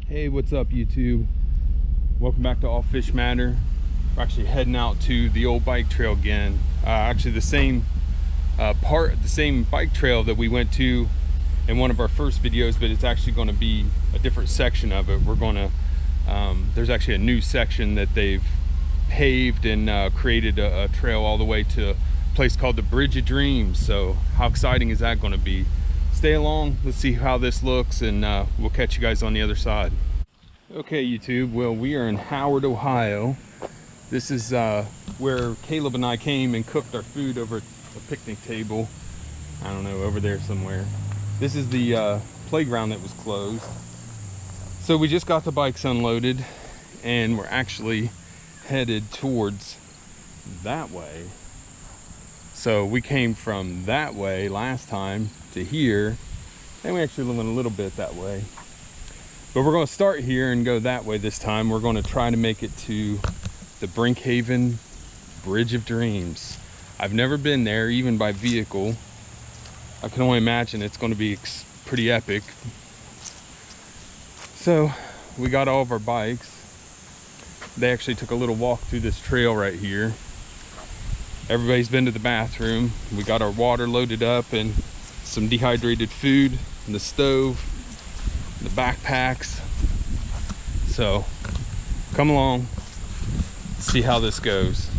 Hey, what's up YouTube? Welcome back to All Fish Matter. We're actually heading out to the old bike trail again. Actually the same the same bike trail that we went to in one of our first videos, but it's actually going to be a different section of it. We're going to there's actually a new section that they've paved and created a trail all the way to a place called the Bridge of Dreams. So how exciting is that going to be? Stay along, let's see how this looks, and we'll catch you guys on the other side. Okay YouTube, well, we are in Howard, Ohio. This is where Caleb and I came and cooked our food over a picnic table. I don't know, over there somewhere. This is the playground that was closed. So we just got the bikes unloaded and we're actually headed towards that way. So we came from that way last time to here, and we actually went a little bit that way. But we're going to start here and go that way this time. We're going to try to make it to the Brinkhaven Bridge of Dreams. I've never been there, even by vehicle. I can only imagine it's going to be pretty epic. So we got all of our bikes. They actually took a little walk through this trail right here. Everybody's been to the bathroom. We got our water loaded up and some dehydrated food in the stove, the backpacks. So come along, see how this goes.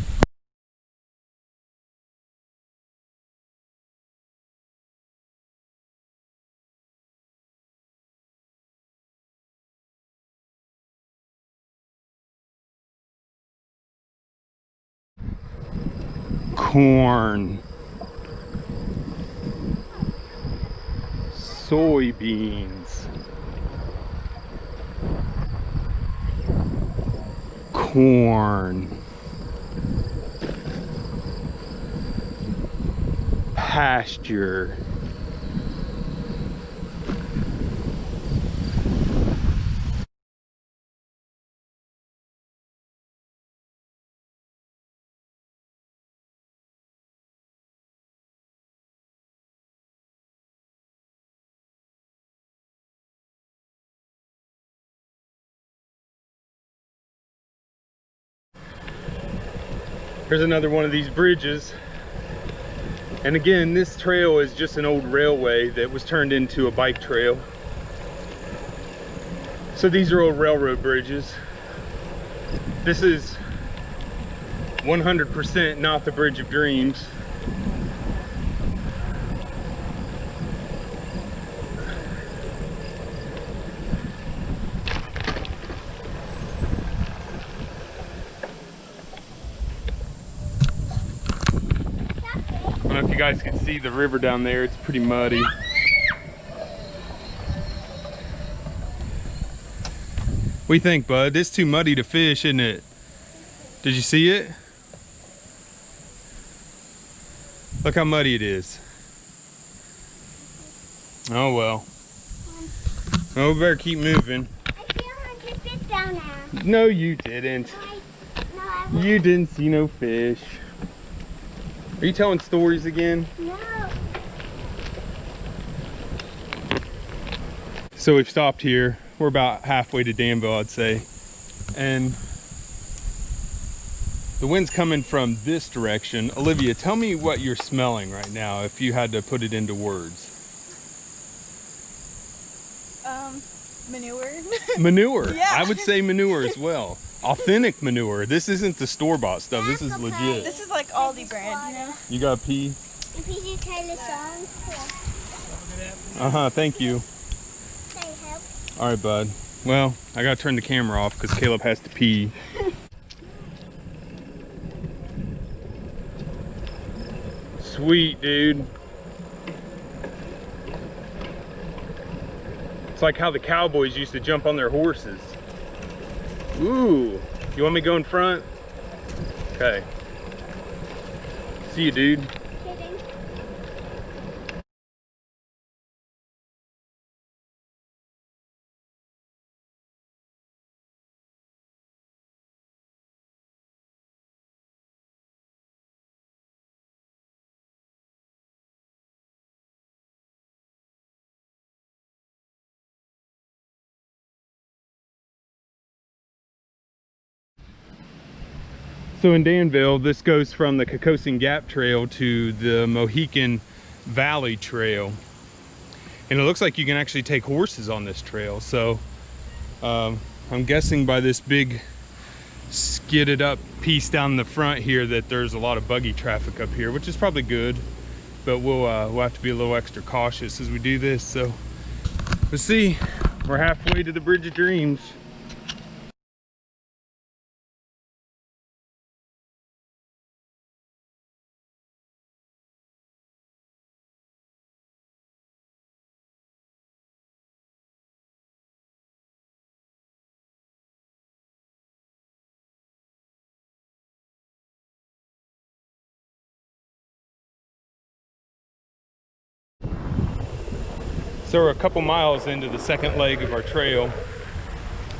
Corn, soybeans, corn, pasture, here's another one of these bridges. And again, this trail is just an old railway that was turned into a bike trail. So these are old railroad bridges. This is 100% not the Bridge of Dreams. I don't know if you guys can see the river down there. It's pretty muddy. What do you think, bud? It's too muddy to fish, isn't it? Did you see it? Look how muddy it is. Oh well. Oh, we better keep moving. I feel like a fish down there. No, you didn't. You didn't see no fish. Are you telling stories again? No. So we've stopped here. We're about halfway to Danville, I'd say. And the wind's coming from this direction. Olivia, tell me what you're smelling right now if you had to put it into words. Manure. Manure. Yeah. I would say manure as well. Authentic manure. This isn't the store-bought stuff. This is legit. This is like Aldi brand, you know? You got pee? If you just tell the song, Thank you. can I help? All right, bud. Well, I gotta turn the camera off because Caleb has to pee. Sweet, dude. It's like how the cowboys used to jump on their horses. Ooh, you want me to go in front? Okay. See you, dude. So in Danville, this goes from the Cocosing Gap Trail to the Mohican Valley Trail. And it looks like you can actually take horses on this trail. So I'm guessing by this big skidded up piece down the front here that there's a lot of buggy traffic up here, which is probably good. But we'll have to be a little extra cautious as we do this. So let's see, we're halfway to the Bridge of Dreams. So we're a couple miles into the second leg of our trail,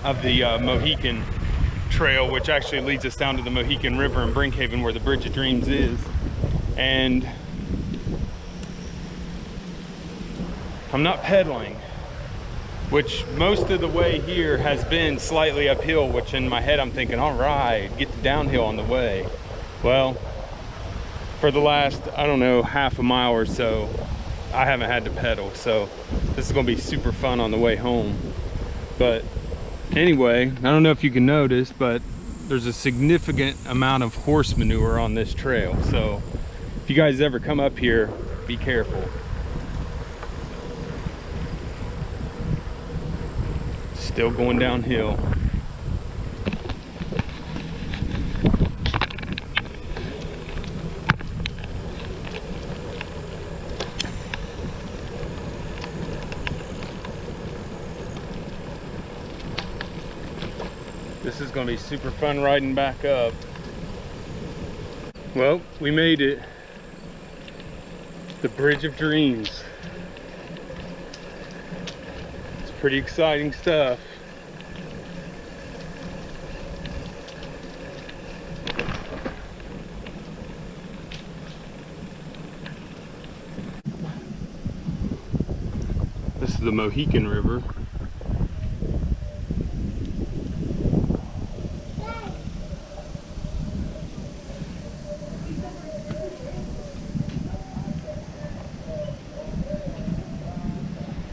of the Mohican Trail, which actually leads us down to the Mohican River in Brinkhaven where the Bridge of Dreams is. And I'm not pedaling, which most of the way here has been slightly uphill, which in my head I'm thinking, all right, get the downhill on the way. Well, for the last, I don't know, half a mile or so, I haven't had to pedal, so this is going to be super fun on the way home. But anyway, I don't know if you can notice, but there's a significant amount of horse manure on this trail. So if you guys ever come up here, be careful. Still going downhill. This is going to be super fun riding back up. Well, we made it. The Bridge of Dreams. It's pretty exciting stuff. This is the Mohican River.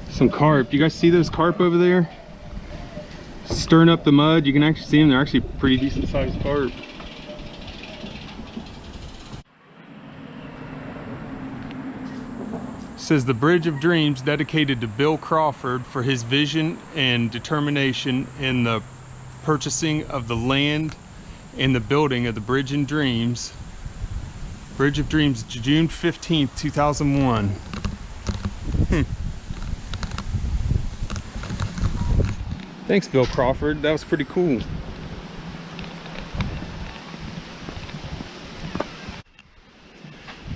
Some carp. Do you guys see those carp over there? Stirring up the mud. You can actually see them. They're actually pretty decent sized carp. It says the Bridge of Dreams, dedicated to Bill Crawford for his vision and determination in the purchasing of the land and the building of the Bridge of Dreams. Bridge of Dreams, June 15th, 2001. Thanks, Bill Crawford. That was pretty cool.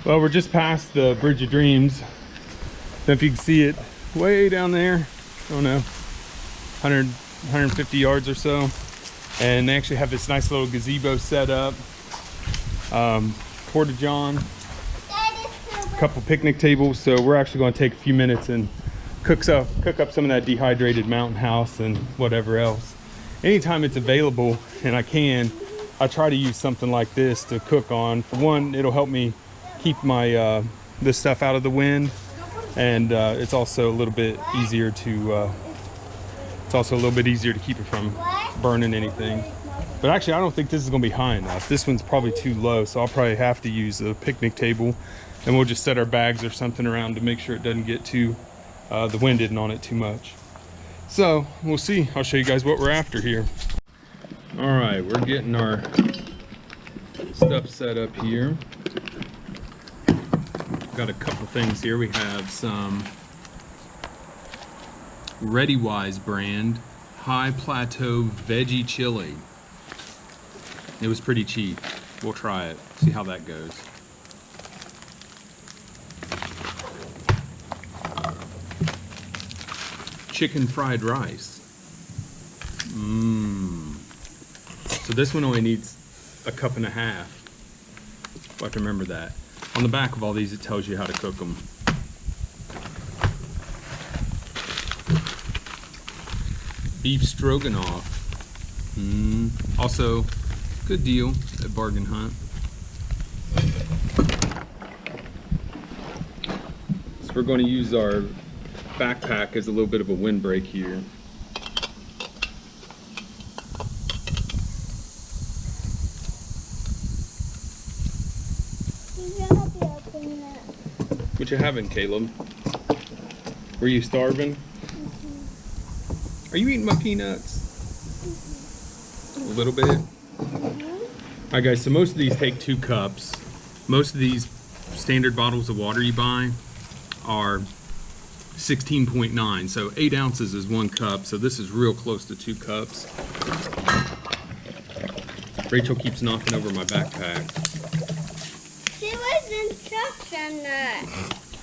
Well, we're just past the Bridge of Dreams. Don't know if you can see it way down there. I don't know, 150 yards or so. And they actually have this nice little gazebo set up. Porta-john, a couple picnic tables. So we're actually going to take a few minutes and cook up some of that dehydrated Mountain House and whatever else. Anytime it's available and I try to use something like this to cook on. For one, it'll help me keep my this stuff out of the wind, and it's also a little bit easier to keep it from burning anything. But actually, I don't think this is going to be high enough. This one's probably too low, so I'll probably have to use a picnic table, and we'll just set our bags or something around to make sure it doesn't get too the wind isn't on it too much. So we'll see. I'll show you guys what we're after here. All right, we're getting our stuff set up here. Got a couple things here. We have some ReadyWise brand High Plateau Veggie Chili. It was pretty cheap. We'll try it, see how that goes. Chicken fried rice. So this one only needs a cup and a half. We'll have to remember that. On the back of all these, it tells you how to cook them. Beef stroganoff. Also, Good deal at Bargain Hunt. So we're going to use our backpack as a little bit of a windbreak here. You're gonna be opening it. What you having, Caleb? Were you starving? Are you eating my peanuts? A little bit. Alright guys, so most of these take 2 cups. Most of these standard bottles of water you buy are 16.9, so 8 ounces is 1 cup, so this is real close to 2 cups. Rachel keeps knocking over my backpack. She was instruction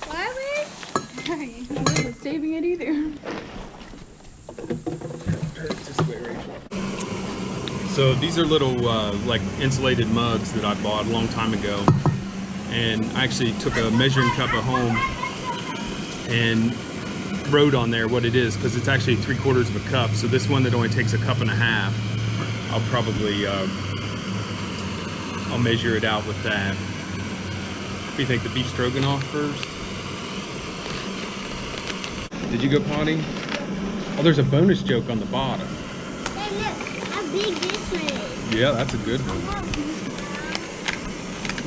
Why was? I wasn't saving it either. So these are little like insulated mugs that I bought a long time ago, and I actually took a measuring cup at home and wrote on there what it is, because it's actually 3/4 of a cup. So this one that only takes a cup and a half, I'll probably I'll measure it out with that. What do you think, the beef stroganoff first? Did you go potty? Oh, there's a bonus joke on the bottom. Hey, look how big this one is. Yeah, that's a good one.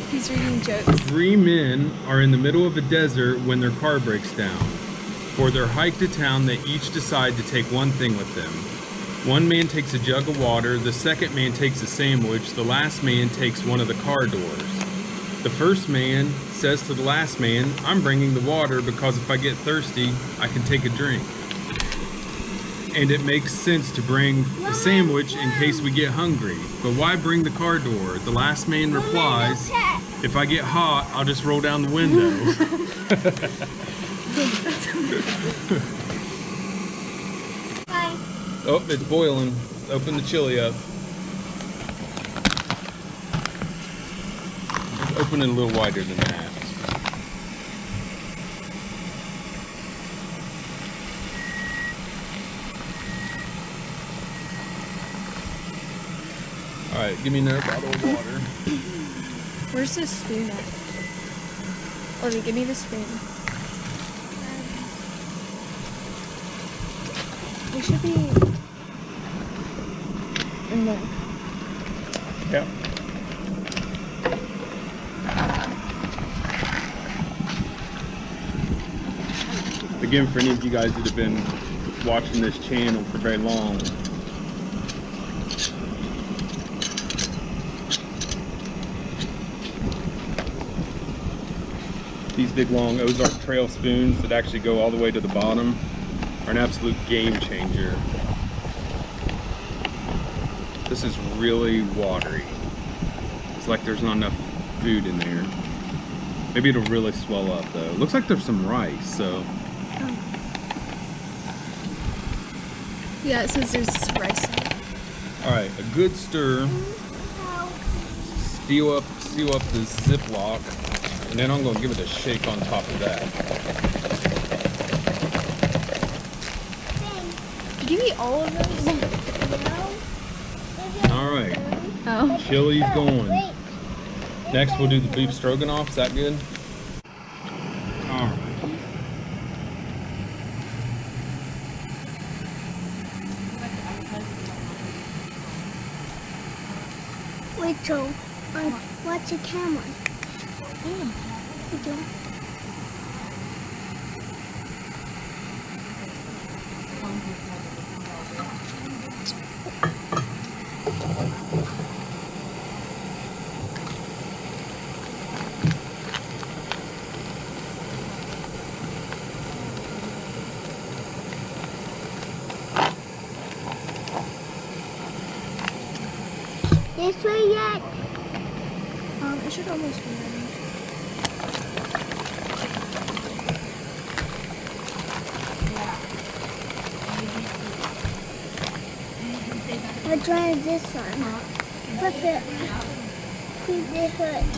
He's reading jokes. 3 men are in the middle of a desert when their car breaks down. For their hike to town, they each decide to take one thing with them. One man takes a jug of water, the second man takes a sandwich, the last man takes one of the car doors. The first man says to the last man, "I'm bringing the water because if I get thirsty, I can take a drink. And it makes sense to bring the sandwich in case we get hungry. But why bring the car door?" The last man replies, "If I get hot, I'll just roll down the window." Bye. Oh, it's boiling. Open the chili up. Open it a little wider than that. Alright, give me another bottle of water. Where's the spoon at? Olivia, give me the spoon. We should be in there. Yeah. Again, for any of you guys that have been watching this channel for very long, these big long Ozark Trail spoons that actually go all the way to the bottom are an absolute game changer. This is really watery. It's like there's not enough food in there. Maybe it'll really swell up though. Looks like there's some rice, so. Yeah, it says there's rice in it. Alright, a good stir. Seal up the Ziploc, and then I'm gonna give it a shake on top of that. Did you eat all of those? Alright, Oh. chili's going. Wait. Next we'll do the beef stroganoff. Is that good? Alright. Rachel, watch the camera. Rachel. This way yet? It should almost be ready. Which one is this one? Flip it. Please, it hurts.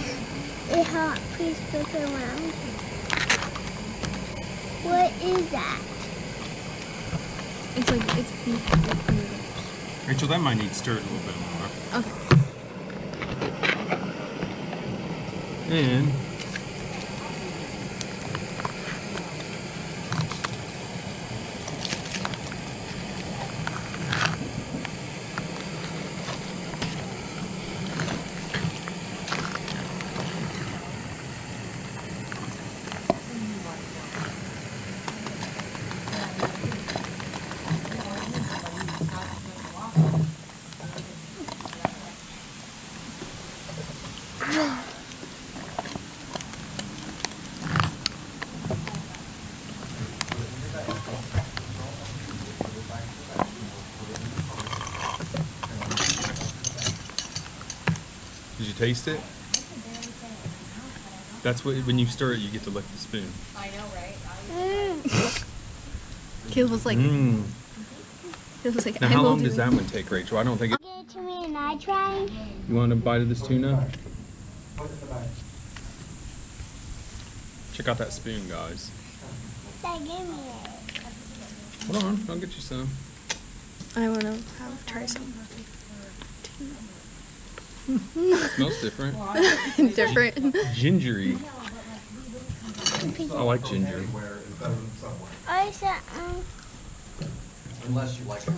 It's hot. Please flip it around. What is that? It's like, it's beef with noodles. Rachel, that might need stirred a little bit more. Okay. And did you taste it? That's what, when you stir it, you get to lick the spoon. Caleb was like, Mmm. Caleb was like, Now, I how will long do does it. that one take, Rachel? I don't think it. Give it to me and I try. You want a bite of this tuna? Check out that spoon, guys. They give me it. Hold on, I'll get you some. I want to try some. Smells different. Different. Gingery. I like ginger. I said, Unless you like it.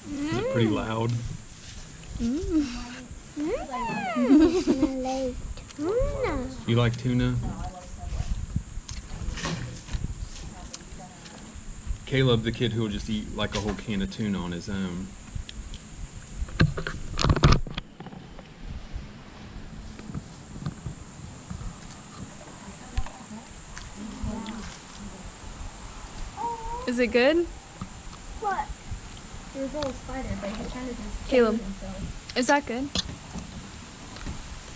Is it pretty loud? smell like tuna. You like tuna? Caleb, the kid who will just eat like a whole can of tuna on his own. Is it good? What? There's a little spider, but he's trying to just Caleb. save himself. Is that good?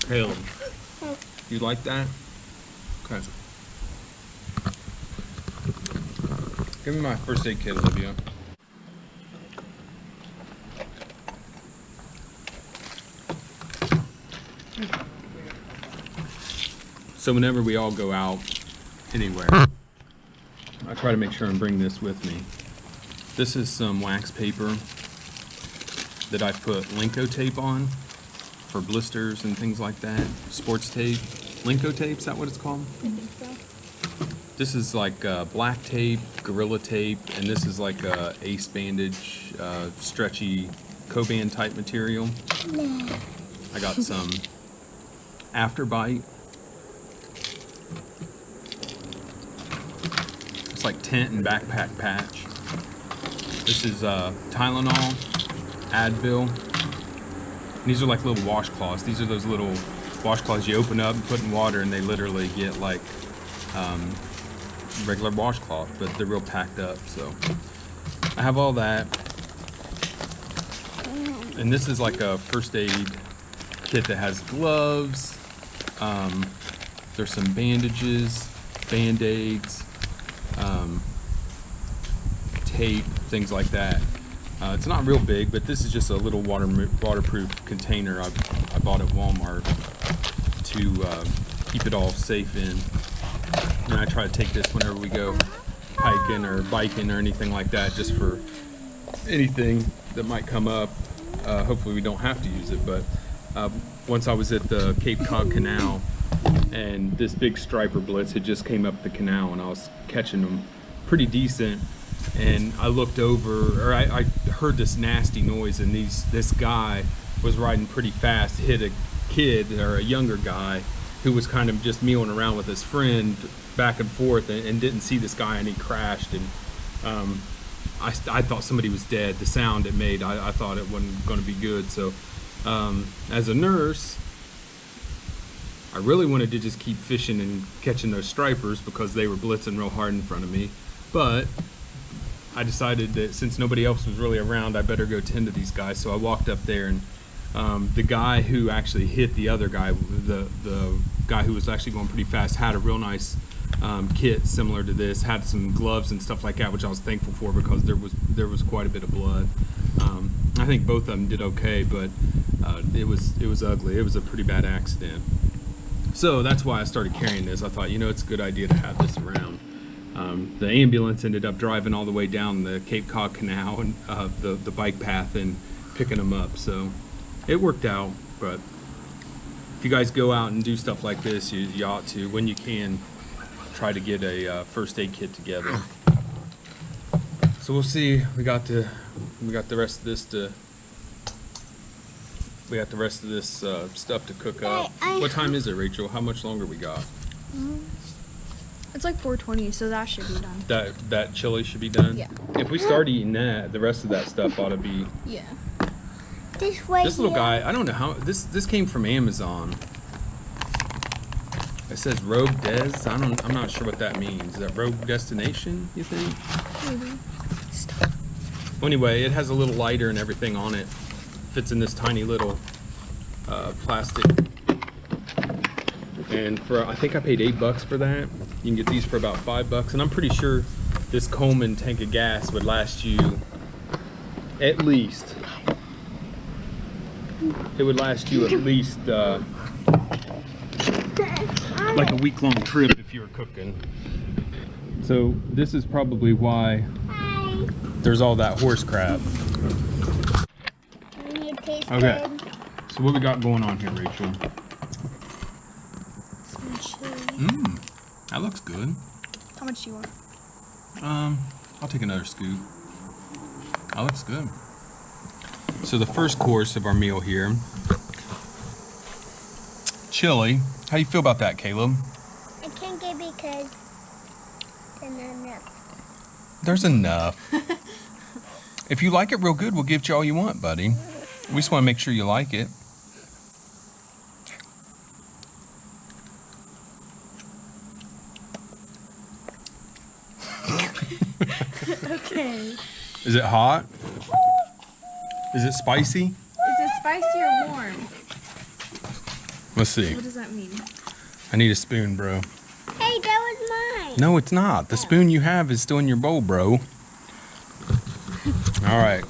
Caleb, you like that? Okay. Give me my first aid kit, Olivia. So whenever we all go out anywhere, I try to make sure and bring this with me. This is some wax paper that I put Linko tape on for blisters and things like that. Sports tape. Linko tape, is that what it's called? This is like black tape, Gorilla tape, and this is like Ace bandage, stretchy Coban type material. I got some Afterbite. It's like tent and backpack patch. This is Tylenol, Advil. And these are like little washcloths. These are those little washcloths you open up and put in water, and they literally get like regular washcloth, but they're real packed up. So I have all that. And this is like a first aid kit that has gloves. There's some bandages, Band-Aids, tape, things like that. It's not real big, but this is just a little waterproof container I bought at Walmart to keep it all safe in. And I try to take this whenever we go hiking or biking or anything like that, just for anything that might come up. Hopefully we don't have to use it, but once I was at the Cape Cod Canal, and this big striper blitz had just came up the canal, and I was catching them pretty decent, and I looked over, or I heard this nasty noise, and this guy was riding pretty fast, hit a kid or a younger guy who was kind of just mealing around with his friend back and forth, and didn't see this guy, and he crashed. And I thought somebody was dead. The sound it made, I thought it wasn't going to be good. So as a nurse, I really wanted to just keep fishing and catching those stripers because they were blitzing real hard in front of me. But I decided that since nobody else was really around, I better go tend to these guys. So I walked up there, and the guy who actually hit the other guy, the guy who was actually going pretty fast, had a real nice kit similar to this, had some gloves and stuff like that, which I was thankful for because there was quite a bit of blood. I think both of them did okay, but it was ugly. It was a pretty bad accident. So that's why I started carrying this. I thought, it's a good idea to have this around. The ambulance ended up driving all the way down the Cape Cod Canal and the bike path and picking them up. So it worked out. but if you guys go out and do stuff like this, you ought to, when you can, try to get a first aid kit together. So we'll see. We got the rest of this stuff to cook up. What time is it, Rachel? How much longer we got? It's like 4:20, so that should be done. That chili should be done? Yeah. If we start eating that, the rest of that stuff ought to be. Yeah. This way. This little here. guy, I don't know how this came from Amazon. It says Rogue Des. I'm not sure what that means. Is that Rogue Destination, you think? Maybe. Well, anyway, it has a little lighter and everything on it. Fits in this tiny little plastic. And I think I paid $8 for that. You can get these for about $5, and I'm pretty sure this Coleman tank of gas would last you at least. It would last you at least like a week-long trip if you were cooking. So this is probably why there's all that horse crap. Okay. So what we got going on here, Rachel? Some chili. That looks good. How much do you want? I'll take another scoop. That looks good. So the first course of our meal here, chili. How do you feel about that, Caleb? I can't get because there's not enough. There's enough. If you like it real good, we'll give you all you want, buddy. We just want to make sure you like it. Okay. Is it hot? Is it spicy? Is it spicy or warm? Let's see. What does that mean? I need a spoon, bro. Hey, that was mine. No, it's not. The spoon you have is still in your bowl, bro. All right.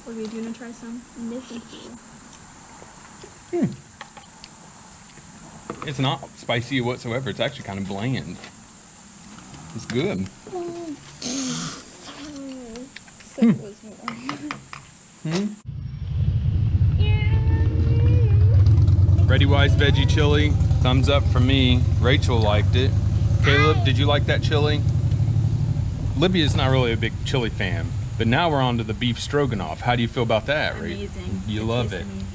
Olivia, do you want to try some? I'm making for you. It's not spicy whatsoever. It's actually kind of bland. It's good. Ready Wise veggie chili. Thumbs up from me. Rachel liked it. Caleb, did you like that chili? Libya's not really a big chili fan, but now we're on to the beef stroganoff. How do you feel about that, Rachel? Amazing. You love it. Amazing.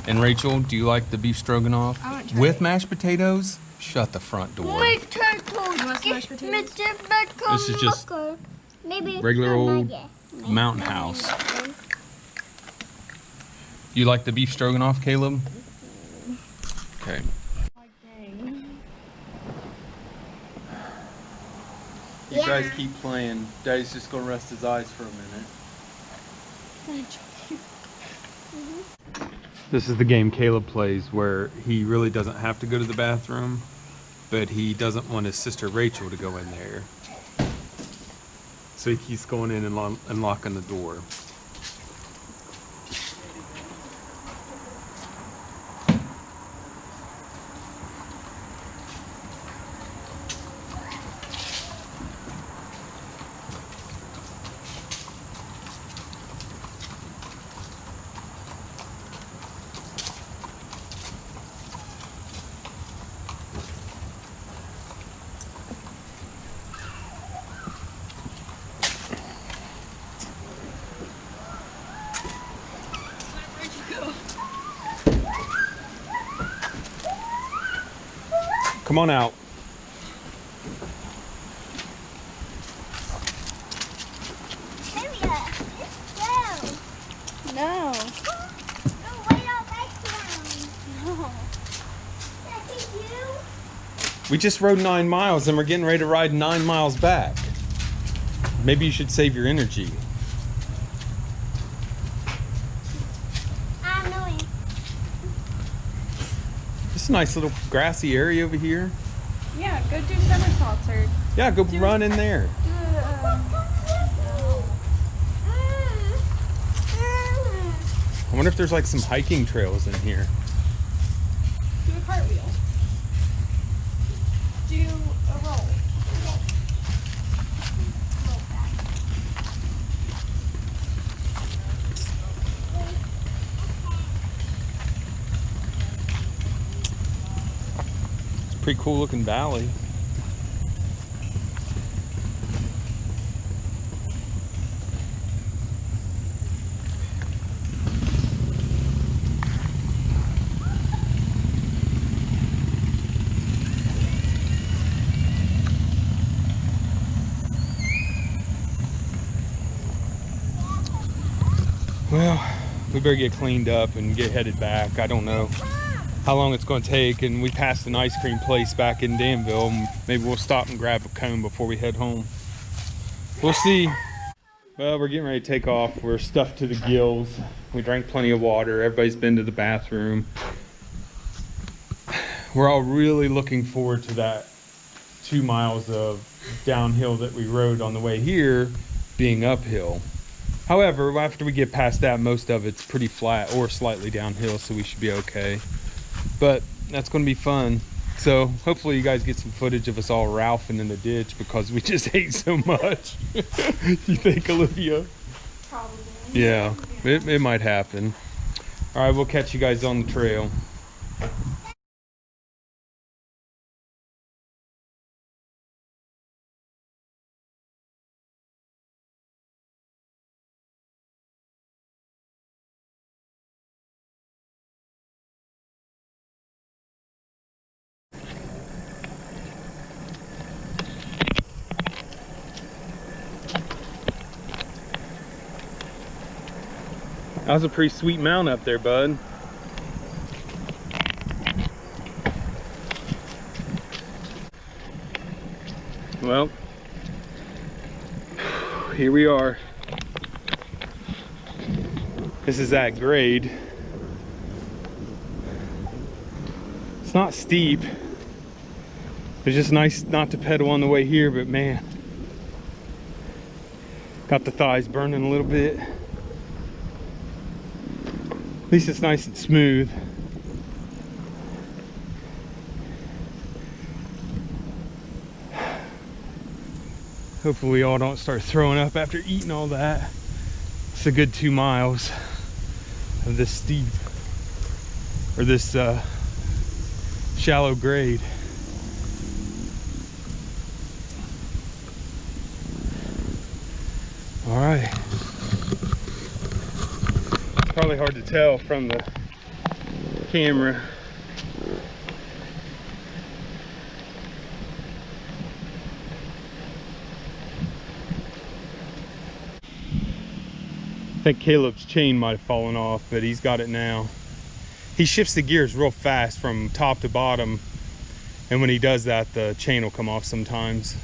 And Rachel, do you like the beef stroganoff I want to try with it. mashed potatoes? Shut the front door. You want some mashed potatoes? This is just maybe regular not old yet. Mountain House. You like the beef stroganoff, Caleb? Okay. You guys keep playing. Daddy's just gonna rest his eyes for a minute. This is the game Caleb plays where he really doesn't have to go to the bathroom, but he doesn't want his sister Rachel to go in there. So he keeps going in and unlocking the door. Come on out. Hurry up. Let's go. No. No, wait all back down. No. That's you. We just rode 9 miles and we're getting ready to ride 9 miles back. Maybe you should save your energy. I'm knowing. This is a nice little grassy area over here. Yeah, go do somersaults or Yeah, go run in there. I wonder if there's like some hiking trails in here. do a cartwheel. Do a roll. Pretty cool looking valley. Well, we better get cleaned up and get headed back. I don't know how long it's going to take, and we passed an ice cream place back in Danville. Maybe we'll stop and grab a cone before we head home. We'll see. Well, we're getting ready to take off. We're stuffed to the gills. We drank plenty of water. Everybody's been to the bathroom. We're all really looking forward to that 2 miles of downhill that we rode on the way here being uphill. However, after we get past that, most of it's pretty flat or slightly downhill, so we should be okay. But that's going to be fun. So hopefully you guys get some footage of us all ralphing in the ditch because we just ate so much. You think, Olivia? Probably. Yeah, it might happen. All right, we'll catch you guys on the trail. That was a pretty sweet mount up there, bud. Well, here we are. This is that grade. It's not steep. It's just nice not to pedal on the way here, but man, got the thighs burning a little bit. At least it's nice and smooth. Hopefully we all don't start throwing up after eating all that. It's a good 2 miles of this steep, or this shallow grade. All right. Probably hard to tell from the camera. I think Caleb's chain might have fallen off, but he's got it now. He shifts the gears real fast from top to bottom, and when he does that, the chain will come off sometimes.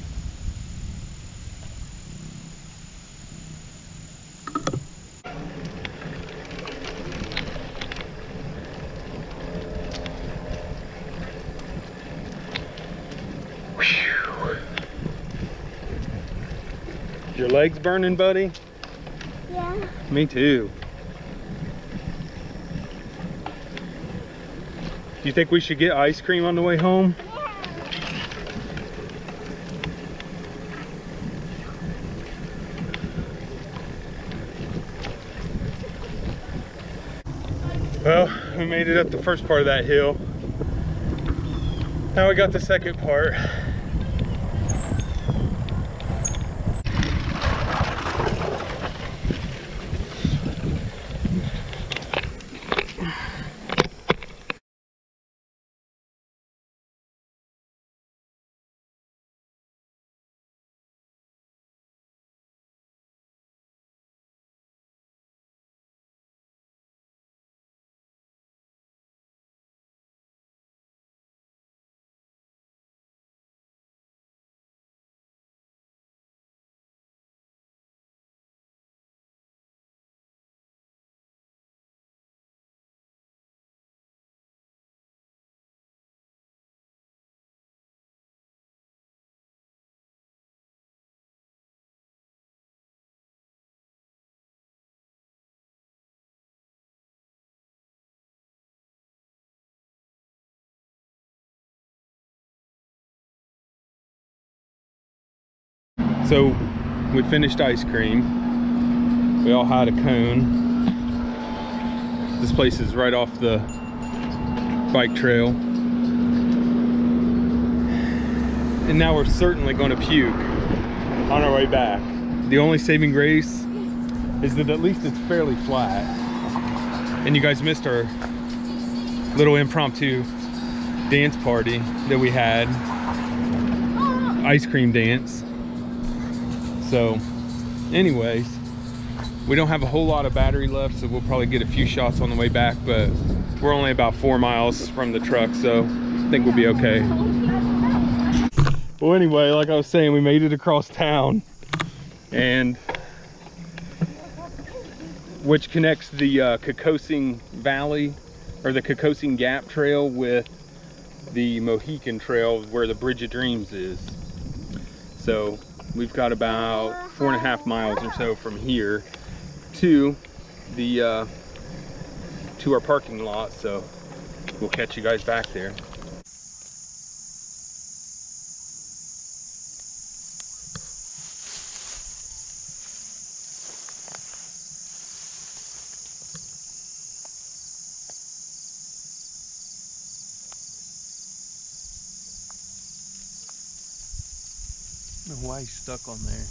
Your legs burning, buddy? Yeah. Me too. Do you think we should get ice cream on the way home? Well, we made it up the first part of that hill. Now we got the second part. So we finished ice cream. We all had a cone. This place is right off the bike trail. and now we're certainly going to puke on our way back. The only saving grace is that at least it's fairly flat. And you guys missed our little impromptu dance party that we had. Ice cream dance. So anyways, we don't have a whole lot of battery left, so we'll probably get a few shots on the way back, but we're only about 4 miles from the truck, so I think we'll be okay. Well, anyway, like I was saying, we made it across town, and which connects the Kokosing Valley, or the Kokosing Gap Trail, with the Mohican Trail where the Bridge of Dreams is. So we've got about 4.5 miles or so from here to the to our parking lot, so we'll catch you guys back there. I don't know why he's stuck on there.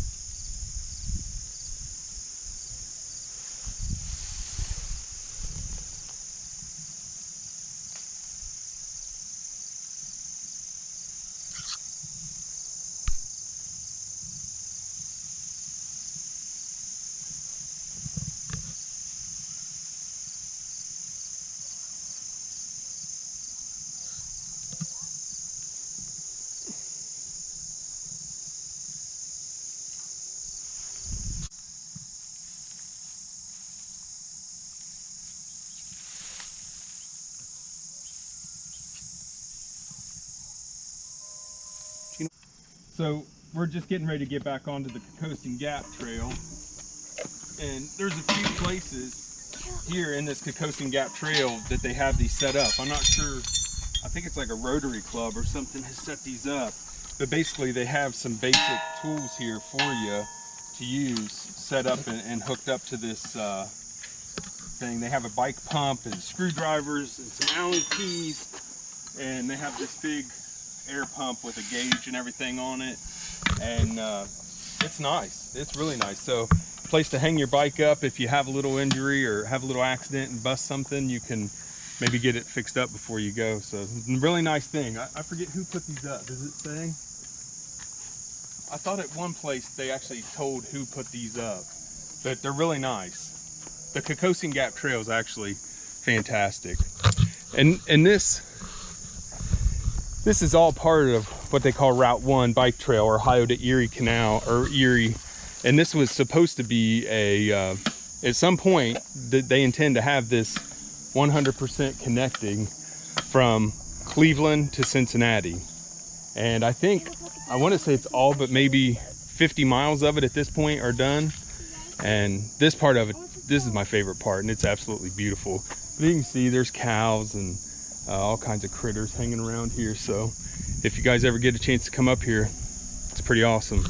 So we're just getting ready to get back onto the Kokosing Gap Trail, and there's a few places here in this Kokosing Gap Trail that they have these set up. I'm not sure, I think it's like a Rotary Club or something has set these up, but basically they have some basic tools here for you to use, set up and hooked up to this thing. They have a bike pump and screwdrivers and some Allen keys, and they have this big air pump with a gauge and everything on it, and it's nice. It's really nice. So, place to hang your bike up if you have a little injury or have a little accident and bust something, you can maybe get it fixed up before you go. So, really nice thing. I forget who put these up. Does it say? I thought at one place they actually told who put these up, but they're really nice. The Kokosing Gap Trail is actually fantastic, and this is all part of what they call Route 1 bike trail, or Ohio to Erie Canal, or Erie. And this was supposed to be a, at some point, they intend to have this 100% connecting from Cleveland to Cincinnati. And I want to say it's all but maybe 50 miles of it at this point are done. And this part of it, this is my favorite part, and it's absolutely beautiful. But you can see there's cows and all kinds of critters hanging around here. So if you guys ever get a chance to come up here, it's pretty awesome.